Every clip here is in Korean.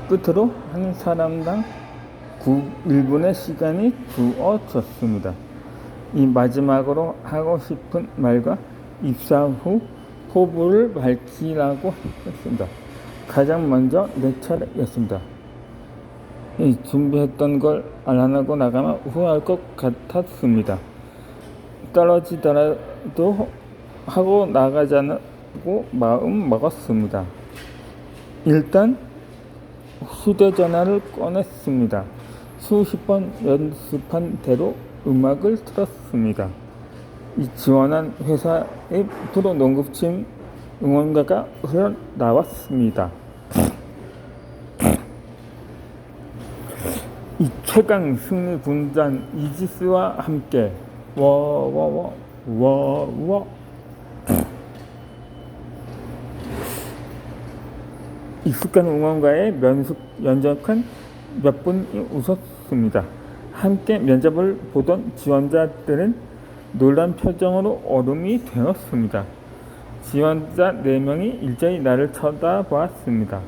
끝으로 한 사람당 1분의 시간이 주어졌습니다. 이 마지막으로 하고 싶은 말과 입사 후 포부를 밝히라고 했습니다. 가장 먼저 내 차례였습니다. 준비했던 걸 안 하고 나가면 후회할 것 같았습니다. 떨어지더라도 하고 나가자고 마음 먹었습니다. 일단 휴대전화를 꺼냈습니다. 수십 번 연습한 대로 음악을 틀었습니다. 이 지원한 회사의 프로농구팀 응원가가 흘러나왔습니다. 이 최강 승리 군단 이지스와 함께 워워워워워 익숙한 응원가에 면접한 몇 분이 웃었습니다. 함께 면접을 보던 지원자들은 놀란 표정으로 얼음이 되었습니다. 지원자 4명이 일제히 나를 쳐다보았습니다.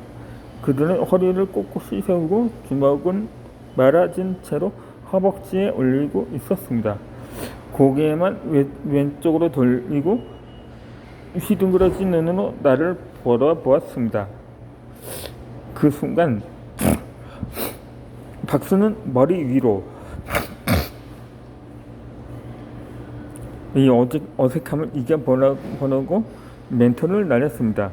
그들은 허리를 꼿꼿이 세우고 주먹은 말아진 채로 허벅지에 올리고 있었습니다. 고개만 왼쪽으로 돌리고 휘둥그러진 눈으로 나를 바라보았습니다. 그 순간 박수는 머리 위로 이 어색함을 이겨보려고 멘토를 날렸습니다.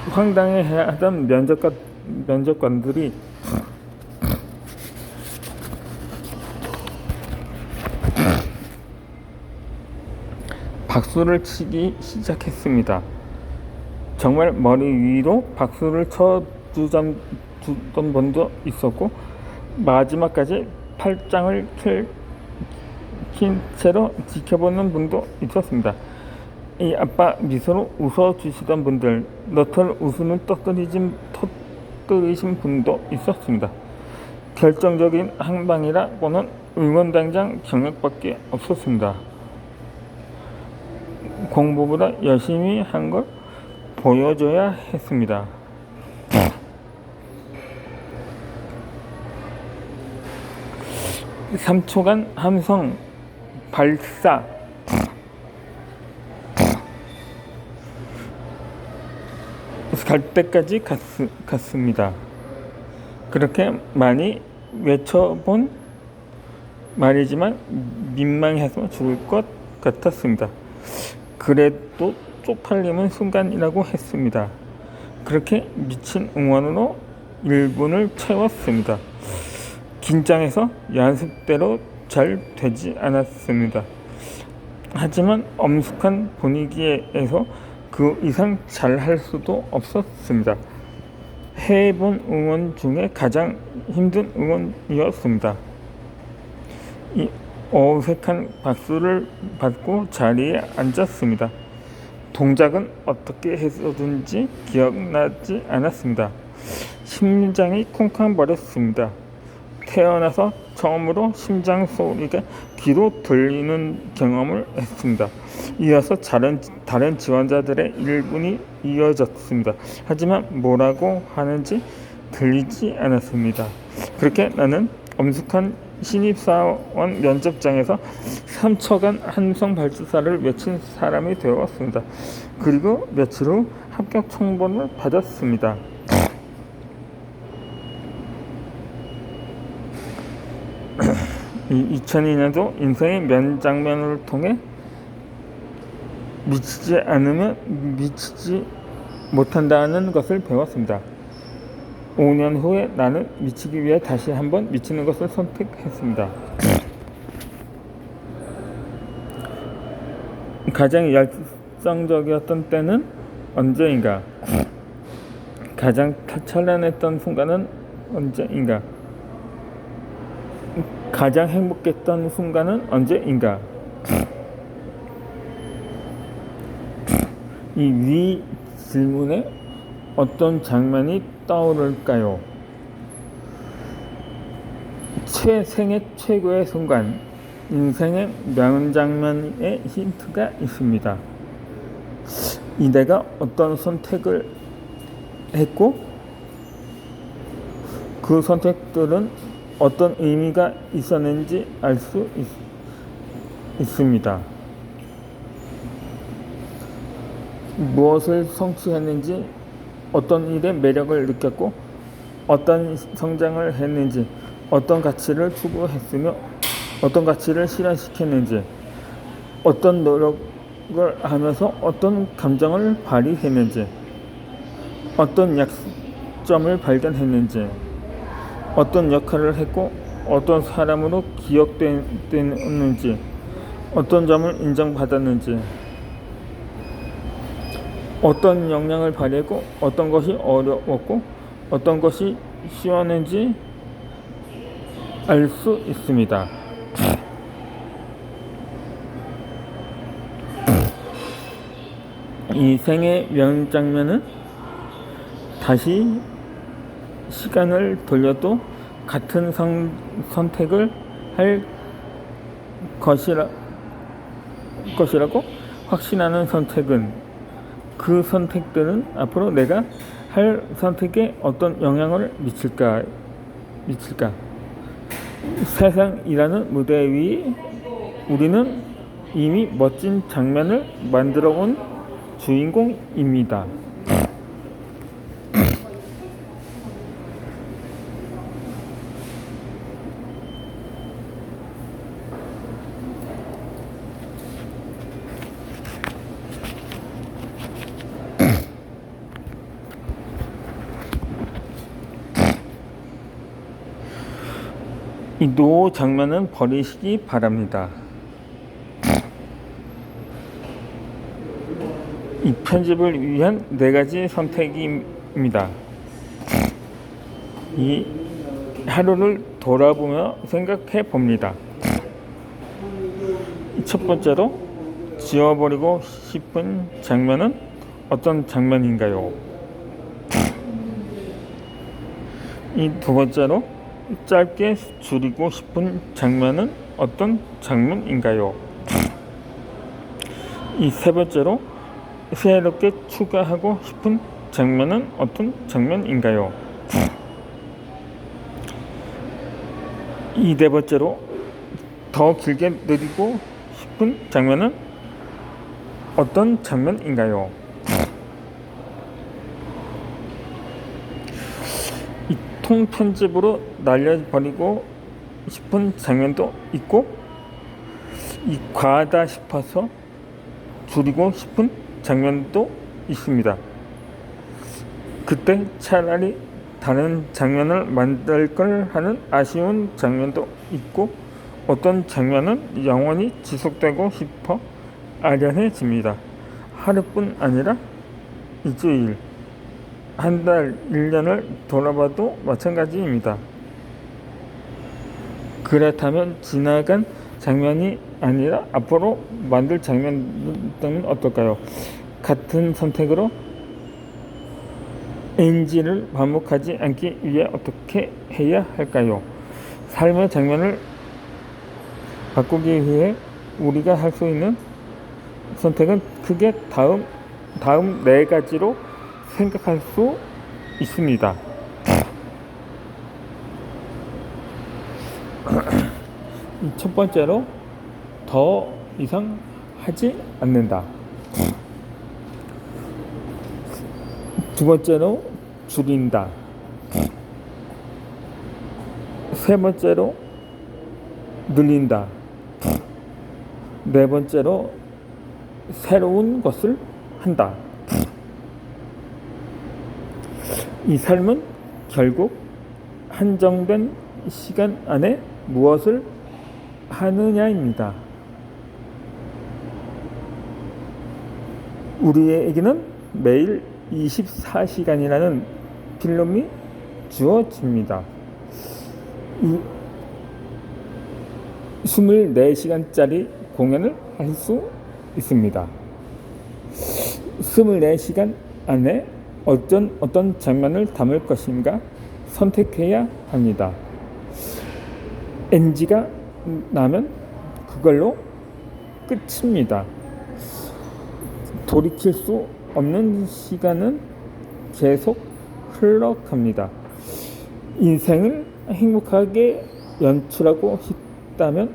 황당해하던 면접관들이 박수를 치기 시작했습니다. 정말 머리 위로 박수를 쳐주던 분도 있었고 마지막까지 팔짱을 킨 채로 지켜보는 분도 있었습니다. 이 아빠 미소로 웃어주시던 분들, 너털 웃음을 터뜨리신 분도 있었습니다. 결정적인 한 방이라고는 응원단장 경력밖에 없었습니다. 공부보다 열심히 한 걸 보여줘야 했습니다. 3초간 함성 발사 갈 때까지 갔습니다. 그렇게 많이 외쳐본 말이지만 민망해서 죽을 것 같았습니다. 그래도 쪽팔림은 순간이라고 했습니다. 그렇게 미친 응원으로 1분을 채웠습니다. 긴장해서 연습대로 잘 되지 않았습니다. 하지만 엄숙한 분위기에서 그 이상 잘할 수도 없었습니다. 해본 응원 중에 가장 힘든 응원이었습니다. 이 어색한 박수를 받고 자리에 앉았습니다. 동작은 어떻게 했었는지 기억나지 않았습니다. 심장이 쿵쾅거렸습니다. 태어나서 처음으로 심장 소리가 귀로 들리는 경험을 했습니다. 이어서 다른 지원자들의 1분이 이어졌습니다. 하지만 뭐라고 하는지 들리지 않았습니다. 그렇게 나는 엄숙한 신입사원 면접장에서 3초간 함성 발사를 외친 사람이 되었습니다. 그리고 며칠 후 합격 통보를 받았습니다. 2002년도 인생의 면 장면을 통해 미치지 않으면 미치지 못한다는 것을 배웠습니다. 5년 후에 나는 미치기 위해 다시 한번 미치는 것을 선택했습니다. 가장 열성적이었던 때는 언제인가? 가장 찬란했던 순간은 언제인가? 가장 행복했던 순간은 언제인가? 이 위 질문에 어떤 장면이 떠오를까요? 생애 최고의 순간, 인생의 명장면의 힌트가 있습니다. 이 내가 어떤 선택을 했고 그 선택들은 어떤 의미가 있었는지 알 수 있습니다. 무엇을 성취했는지, 어떤 일의 매력을 느꼈고, 어떤 성장을 했는지, 어떤 가치를 추구했으며, 어떤 가치를 실현시켰는지, 어떤 노력을 하면서 어떤 감정을 발휘했는지, 어떤 약점을 발견했는지, 어떤 역할을 했고 어떤 사람으로 기억되었는지, 어떤 점을 인정받았는지, 어떤 역량을 발휘했고 어떤 것이 어려웠고 어떤 것이 쉬웠는지 알 수 있습니다. 이 생의 명장면은 다시 시간을 돌려도 같은 선택을 할 것이라고 확신하는 선택은, 그 선택들은 앞으로 내가 할 선택에 어떤 영향을 미칠까? 세상이라는 무대 위 우리는 이미 멋진 장면을 만들어 온 주인공입니다. 이 노 장면은 버리시기 바랍니다. 이 편집을 위한 4가지 선택입니다. 이 하루를 돌아보며 생각해 봅니다. 첫 번째로, 지워버리고 싶은 장면은 어떤 장면인가요? 이 두 번째로, 짧게 줄이고 싶은 장면은 어떤 장면인가요? 이 세 번째로, 새롭게 추가하고 싶은 장면은 어떤 장면인가요? 이 네 번째로, 더 길게 느리고 싶은 장면은 어떤 장면인가요? 이 통편집으로 날려버리고 싶은 장면도 있고, 이 과하다 싶어서 줄이고 싶은 장면도 있습니다. 그때 차라리 다른 장면을 만들 걸 하는 아쉬운 장면도 있고, 어떤 장면은 영원히 지속되고 싶어 아련해집니다. 하루뿐 아니라 일주일, 한 달, 1년을 돌아봐도 마찬가지입니다. 그렇다면 지나간 장면이 아니라 앞으로 만들 장면은 어떨까요? 같은 선택으로 NG를 반복하지 않기 위해 어떻게 해야 할까요? 삶의 장면을 바꾸기 위해 우리가 할 수 있는 선택은 크게 다음 4가지로 생각할 수 있습니다. 첫 번째로, 더 이상 하지 않는다. 두 번째로, 줄인다. 세 번째로, 늘린다. 네 번째로, 새로운 것을 한다. 이 삶은 결국 한정된 시간 안에 무엇을 하느냐입니다. 우리에게는 매일 24시간이라는 필름이 주어집니다. 이 24시간짜리 공연을 할 수 있습니다. 24시간 안에 어떤 장면을 담을 것인가 선택해야 합니다. NG가 나면 그걸로 끝입니다. 돌이킬 수 없는 시간은 계속 흘러갑니다. 인생을 행복하게 연출하고 싶다면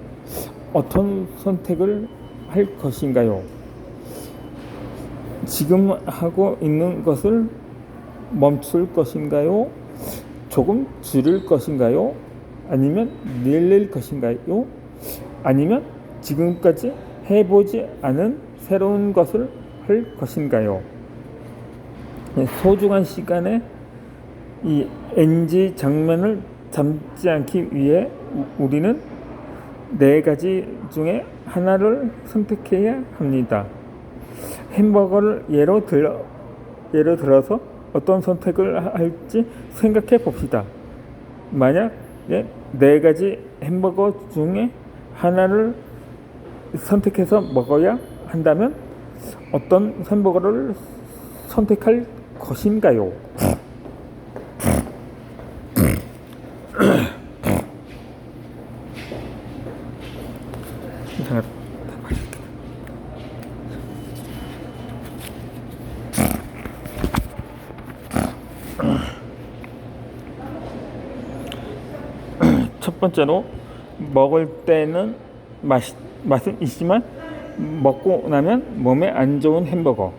어떤 선택을 할 것인가요? 지금 하고 있는 것을 멈출 것인가요? 조금 줄일 것인가요? 아니면 늘릴 것인가요? 아니면 지금까지 해보지 않은 새로운 것을 할 것인가요? 소중한 시간에 이 NG 장면을 담지 않기 위해 우리는 4가지 중에 하나를 선택해야 합니다. 햄버거를 예로 들어서 어떤 선택을 할지 생각해 봅시다. 만약 4가지 햄버거 중에 하나를 선택해서 먹어야 한다면 어떤 햄버거를 선택할 것인가요? 첫 번째로, 먹을 때는 맛은 있지만 먹고 나면 몸에 안 좋은 햄버거.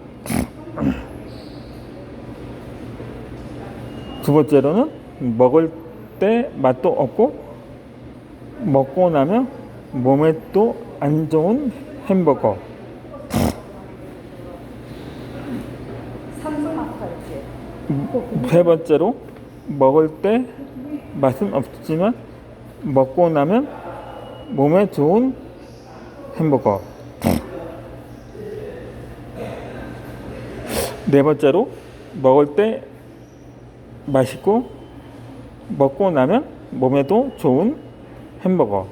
두 번째로는, 먹을 때 맛도 없고 먹고 나면 몸에 또 안 좋은 햄버거. 세 번째로, 먹을 때 맛은 없지만 먹고 나면 몸에 좋은 햄버거. 네 번째로, 먹을 때 맛있고 먹고 나면 몸에도 좋은 햄버거.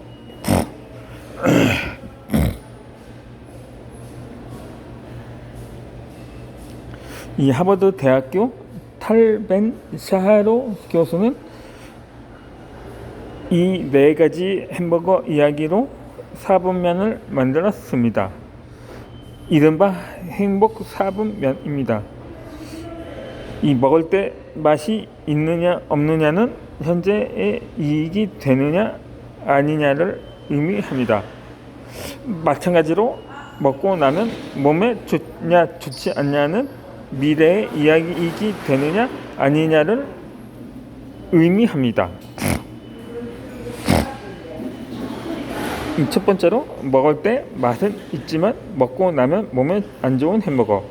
이 하버드 대학교 탈벤 샤하로 교수는 이 4가지 햄버거 이야기로 4분면을 만들었습니다. 이른바 행복 4분면입니다. 이 먹을 때 맛이 있느냐 없느냐는 현재의 이익이 되느냐 아니냐를 의미합니다. 마찬가지로 먹고 나면 몸에 좋냐 좋지 않냐는 미래의 이익이 되느냐 아니냐를 의미합니다. 첫 번째로, 먹을 때 맛은 있지만 먹고 나면 몸에 안 좋은 햄버거는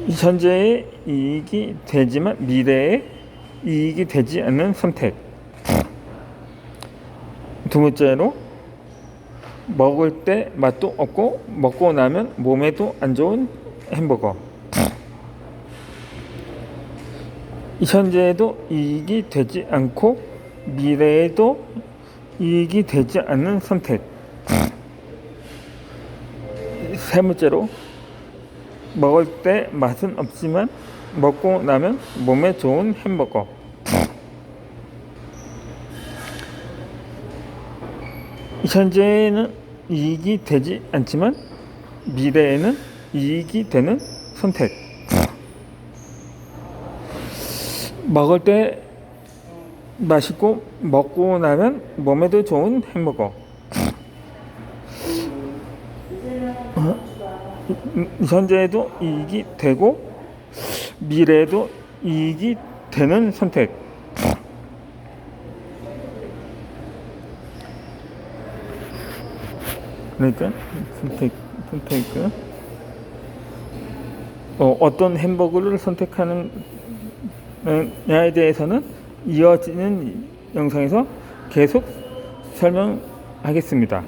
현재의 이익이 되지만 미래의 이익이 되지 않는 선택. 두 번째로, 먹을 때 맛도 없고 먹고 나면 몸에도 안 좋은 햄버거. 현재에도 이익이 되지 않고 미래에도 이익이 되지 않는 선택. 세 번째로, 먹을 때 맛은 없지만 먹고 나면 몸에 좋은 햄버거. 현재에는 이익이 되지 않지만 미래에는 이익이 되는 선택. 먹을 때 맛있고 먹고 나면 몸에도 좋은 햄버거. 현재에도 이익이 되고 미래에도 이익이 되는 선택. 그러니까 선택. 어떤 햄버거를 선택하느냐에 대해서는 이어지는 영상에서 계속 설명하겠습니다.